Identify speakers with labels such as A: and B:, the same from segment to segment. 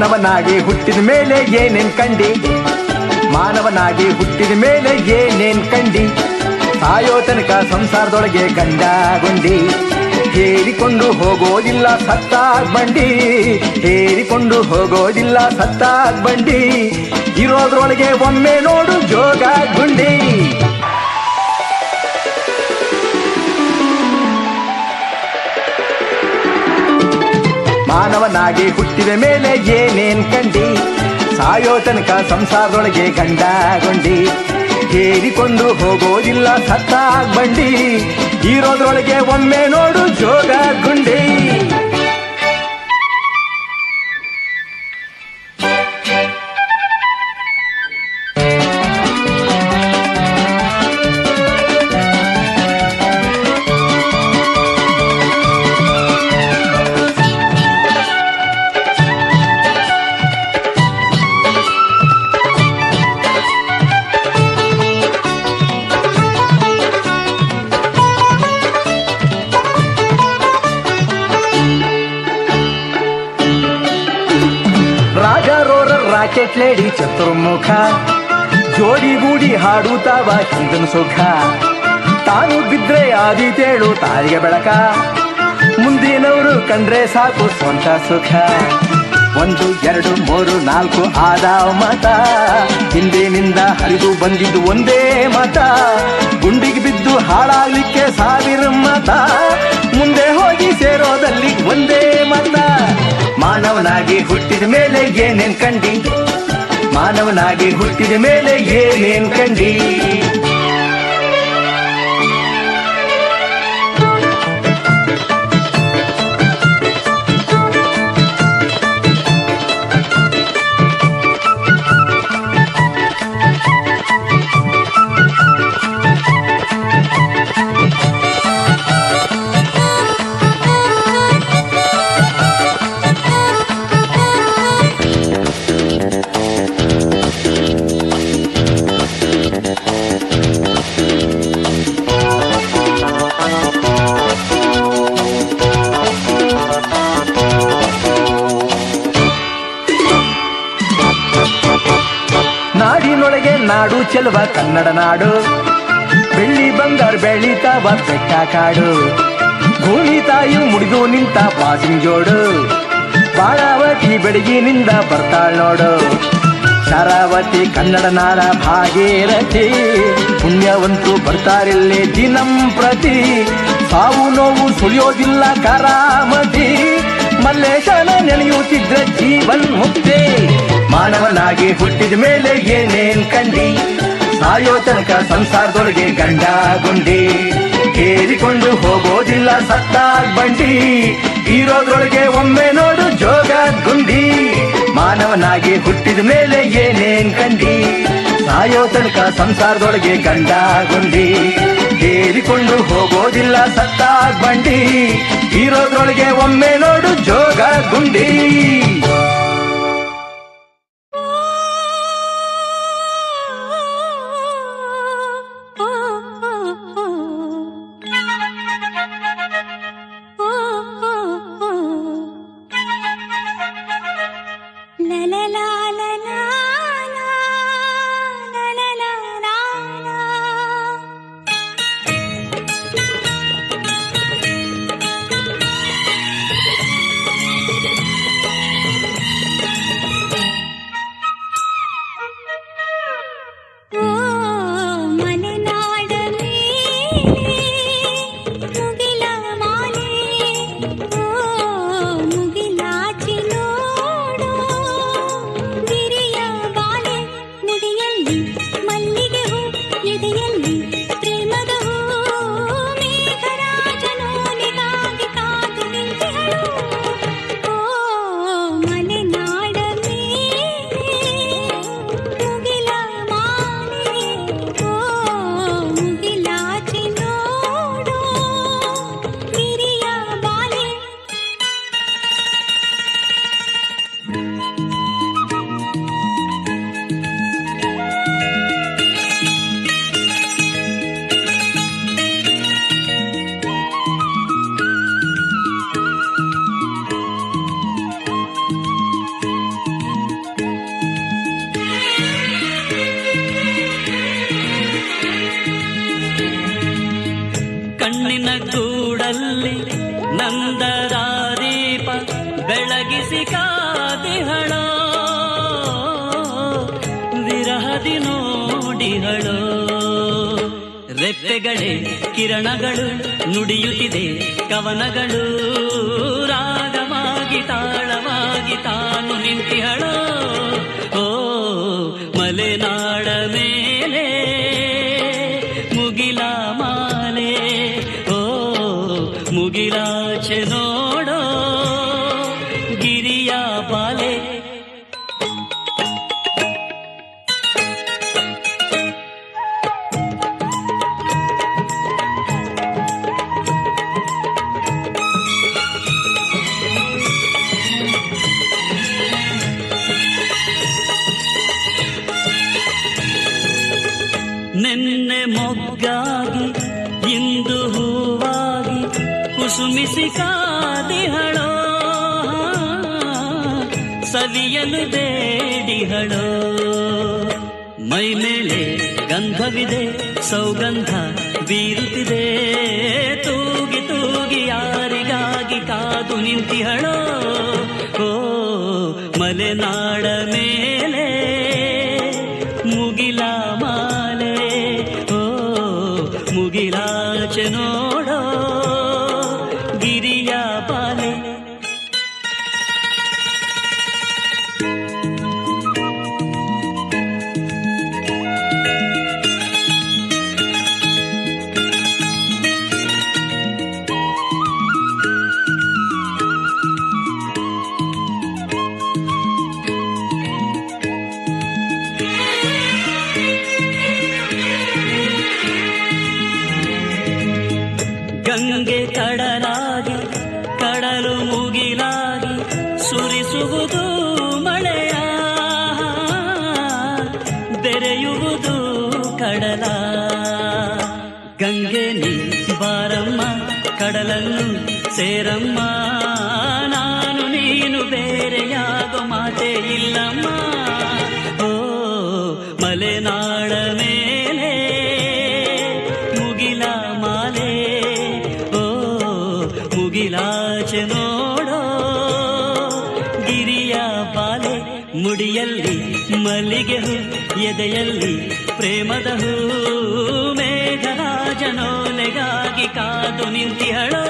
A: ಮಾನವನಾಗಿ ಹುಟ್ಟಿದ ಮೇಲೆ ಏನೇನ್ ಕಂಡಿ, ಮಾನವನಾಗಿ ಹುಟ್ಟಿದ ಮೇಲೆ ಏನೇನ್ ಕಂಡಿ, ಸಾಯೋ ತನಕ ಸಂಸಾರದೊಳಗೆ ಗಂಡ ಗುಂಡಿ, ಹೇರಿಕೊಂಡು ಹೋಗೋದಿಲ್ಲ ಸತ್ತಾಗ್ ಬಂಡಿ, ಹೇರಿಕೊಂಡು ಹೋಗೋದಿಲ್ಲ ಸತ್ತಾಗ್ ಬಂಡಿ, ಇರೋದ್ರೊಳಗೆ ಒಮ್ಮೆ ನೋಡು ಜೋಗ ಗುಂಡಿ. ಮಾನವನಾಗಿ ಹುಟ್ಟಿದ ಮೇಲೆ ಏನೇನ್ ಕಂಡಿ, ಸಾಯೋ ತನಕ ಸಂಸಾರದೊಳಗೆ ಗಂಡ ಗುಂಡಿ, ಹೇರಿಕೊಂಡು ಹೋಗೋದಿಲ್ಲ ಸತ್ತಾಗ್ ಬಂಡಿ, ಇರೋದ್ರೊಳಗೆ ಒಮ್ಮೆ ನೋಡು ಜೋಗ ಗುಂಡಿ. ರಾಕೆಟ್ ಲೇಡಿ ಚತುರ್ಮುಖ, ಜೋಡಿಗೂಡಿ ಹಾಡುತ್ತಾವ ಹಿಂದನ್ ಸುಖ, ತಾನು ಬಿದ್ರೆ ಆದಿತೇಳು ತಾಯಿಗೆ ಬೆಳಕ, ಮುಂದಿನವರು ಕಂಡ್ರೆ ಸಾಕು ಸ್ವಂತ ಸುಖ. 1 2 3 4 ಆದ ಮತ, ಹಿಂದಿನಿಂದ ಹರಿದು ಬಂದಿದ್ದು ಒಂದೇ ಮತ, ಗುಂಡಿಗೆ ಬಿದ್ದು ಹಾಳಾಗ್ಲಿಕ್ಕೆ 1000 ಮತ, ಮುಂದೆ ಹೋಗಿ ಸೇರೋದಲ್ಲಿ ಒಂದೇ ಮತ. ಮಾನವನಾಗಿ ಹುಟ್ಟಿದ ಮೇಲೆ ಏನೇನ್ ಕಂಡಿ, ಮಾನವನಾಗಿ ಹುಟ್ಟಿದ ಮೇಲೆ ಏನೇನ್ ಕಂಡಿ. ನಾಡಿನೊಳಗೆ ನಾಡು ಚೆಲುವ ಕನ್ನಡ ನಾಡು, ಬೆಳ್ಳಿ ಬಂಗಾರ ಬೆಳೀತಾವ ಬೆಟ್ಟ ಕಾಡು, ಭೂಮಿ ತಾಯಿ ಮುಡಿದು ನಿಂತ ಪಾಸಿಂಜೋಡು, ಬಾಳಾವತಿ ಬೆಳಗಿನಿಂದ ಬರ್ತಾಳ್ ನೋಡು, ಶರಾವತಿ ಕನ್ನಡ ನಾಡ ಭಾಗೀರಥಿ, ಪುಣ್ಯವಂತರು ಬರ್ತಾರಿಲ್ಲಿ ದಿನಂ ಪ್ರತಿ, ಸಾವು ನೋವು ಸುಳಿಯೋದಿಲ್ಲ ಕರಾಮತಿ, ಮಲ್ಲೇಶನ ನೆನೆಯುತ್ತಿದ್ರೆ ಜೀವನ್ ಮುಕ್ತಿ. ಮಾನವನಾಗಿ ಹುಟ್ಟಿದ ಮೇಲೆ ಏನೇನ್ ಕಂಡಿ, ಸಾಯೋ ತನಕ ಸಂಸಾರದೊಳಗೆ ಗಂಡ ಗುಂಡಿ, ಹೇರಿಕೊಂಡು ಹೋಗೋದಿಲ್ಲ ಸತ್ತಾಗ್ ಬಂಡಿ, ಇರೋದ್ರೊಳಗೆ ಒಮ್ಮೆ ನೋಡು ಜೋಗ ಗುಂಡಿ. ಮಾನವನಾಗಿ ಹುಟ್ಟಿದ ಮೇಲೆ ಏನೇನ್ ಕಂಡಿ, ಸಾಯೋ ತನಕ ಸಂಸಾರದೊಳಗೆ ಗಂಡ ಗುಂಡಿ, ಹೇರಿಕೊಂಡು ಹೋಗೋದಿಲ್ಲ ಸತ್ತಾಗ್ ಬಂಡಿ, ಇರೋದ್ರೊಳಗೆ ಒಮ್ಮೆ ನೋಡು ಜೋಗ ಗುಂಡಿ.
B: ಗೂಡಲ್ಲಿ ನಂದದ ದೀಪ ಬೆಳಗಿಸಿ ಕಾದಿಹಳೋ, ವಿರಹದಿ ನೋಡಿಹಳೋ. ರೆಪ್ಪೆಗಳೇ ಕಿರಣಗಳು ನುಡಿಯುತ್ತಿದೆ ಕವನಗಳು, ರಾಗವಾಗಿ ತಾಳವಾಗಿ ತಾನು ನಿಂತಿಹಳೋ. ಓ ಮಲೆನಾಡ ಮೇಲೆ ಮುಗಿಲ ಮಾಲೆ, ಓ ಮುಗಿಲಾಚೆ ನೋಡೋ ಗಿರಿಯ ಬಾಲೆ. ನೆನ್ನೆ ಮೊಗ್ಗಾಗಿ ಇಂದು ಹೂವಾಗಿ ಕುಸುಮಿಸಿ ಕಾದಿಹಳೋ, ಸವಿಯಲು ಬೇಡಿಹಳೋ. ಮೈ ಮೇಲೆ ಗಂಧವಿದೆ ಸೌಗಂಧ ಬೀರುತ್ತಿದೆ, ತೂಗಿ ತೂಗಿ ಯಾರಿಗಾಗಿ ಕಾದು ನಿಂತಿಹಳೋ. ಓ ಮಲೆನಾಡ ಮೇಲೆ ಮುಗಿಲ ಮಾಲೆ, ಓ ಮುಗಿಲಾಚೆ ನೋಡೋ ಗಿರಿಯ ಬಾಲೆ. ಗಂಗೆ ಕಡಲಾಗಿ ಕಡಲು ಮುಗಿಲಾಗಿ ಸುರಿಸುವುದು ಮಳೆಯ, ಬೆರೆಯುವುದು ಕಡಲ. ಗಂಗೆ ನೀ ಬಾರಮ್ಮ ಕಡಲನ್ನು ಸೇರಮ್ಮ, ನಾನು ನೀನು ಬೇರೆಯಾಗೋ ಮಾತೇ ಇಲ್ಲಮ್ಮ. ಓ ಮಲೆನಾಡ ಮೇಲೆ ಮುಗಿಲ ಮಾಲೆ, ಓ ಮುಗಿಲಾಚೆ ನೋಡೋ ಗಿರಿಯ ಬಾಲೆ. ಮುಡಿಯಲ್ಲಿ ಮಲ್ಲಿಗೆ ಹೂ, ಎದೆಯಲ್ಲಿ ಪ್ರೇಮದ ಹೂ, ಮೇಘರಾಜನೋಲೆಗಾಗಿ ಕಾದು ನಿಂತಿಹಳೋ.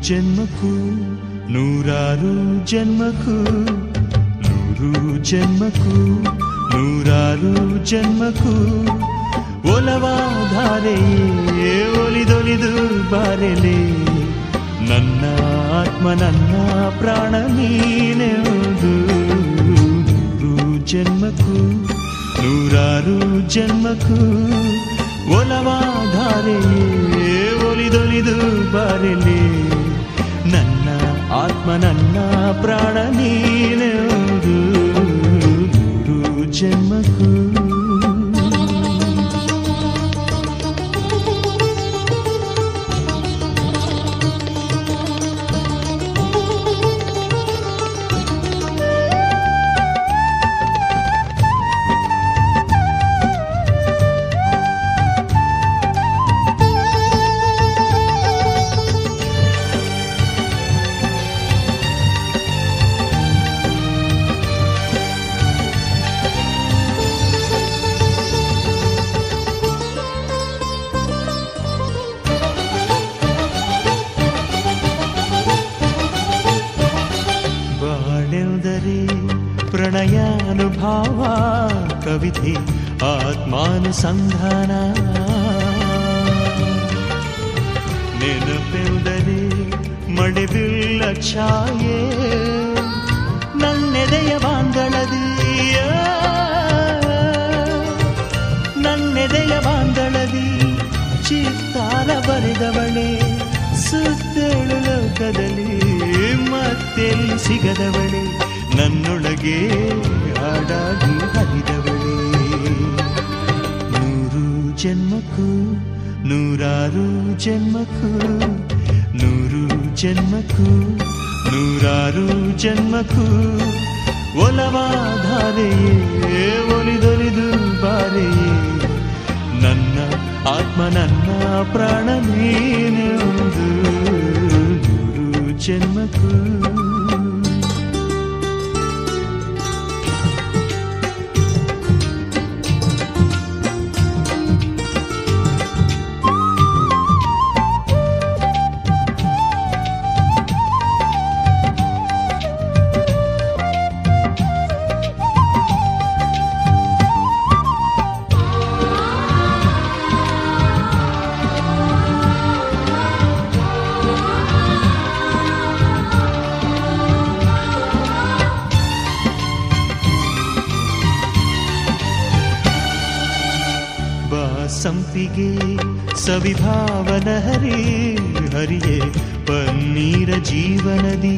C: ಜನ್ಮಕ್ಕೂ ನೂರಾರು ಜನ್ಮಕ್ಕೂ, ನೂರು ಜನ್ಮಕ್ಕೂ ನೂರಾರು ಜನ್ಮಕ್ಕೂ ಒಲವಾಧಾರೆಯೇ ಒಲಿದೊಲಿದು ಬಾರೆಲೆ. ನನ್ನ ಆತ್ಮ ನನ್ನ ಪ್ರಾಣ ನೀನೆಂದು. ನೂರು ಜನ್ಮಕ್ಕೂ ನೂರಾರು ಜನ್ಮಕ್ಕೂ ಒಲವಾಧಾರೆಯೇ ಒಲಿದೊಲಿದು ಬಾರೆಲೆ. ನನ್ನ ಆತ್ಮ ನನ್ನ ಪ್ರಾಣ ನೀನೆಂದು. ನೂರು ಜನ್ಮಕ್ಕೂ. ಪ್ರಣಯಾನುಭಾವ ಕವಿತೆ ಆತ್ಮಾನುಸಂಧಾನ. ನೆನಪೆಂದರೆ ಮಳೆಬಿಲ್ಲ ಛಾಯೆ ನನ್ನೆದೆಯ ಬಾಂಗಳದಿಯ, ನನ್ನೆದೆಯ ಬಾಂಗಳದಿ ಚಿತ್ತಾರ ಬರೆದವಳೆ. ಸುತ್ತೇಳು ಲೋಕದಲ್ಲಿ ಮತ್ತೆಲ್ಲಿ ಸಿಗದವಳೆ. ನನ್ನೊಳಗೆ ಹಾಡಾಗಿ ಹರಿದವಳೇ. 100 ಜನ್ಮಕ್ಕೂ 100 ಜನ್ಮಕ್ಕೂ 100 ಜನ್ಮಕ್ಕೂ 100 ಜನ್ಮಕ್ಕೂ ಒಲವಾಧಾರೆಯೇ ಒಲಿದೊಲಿದು ಬಾರೆಯೇ ನನ್ನ ಆತ್ಮ ನನ್ನ ಪ್ರಾಣ ನೀನೆಂದು 100 ಜನ್ಮಕ್ಕೂ. ಸಂಪಿಗೆ ಸವಿಭಾವನ ಹರಿಯೇ ಪನ್ನೀರ ಜೀವನದಿ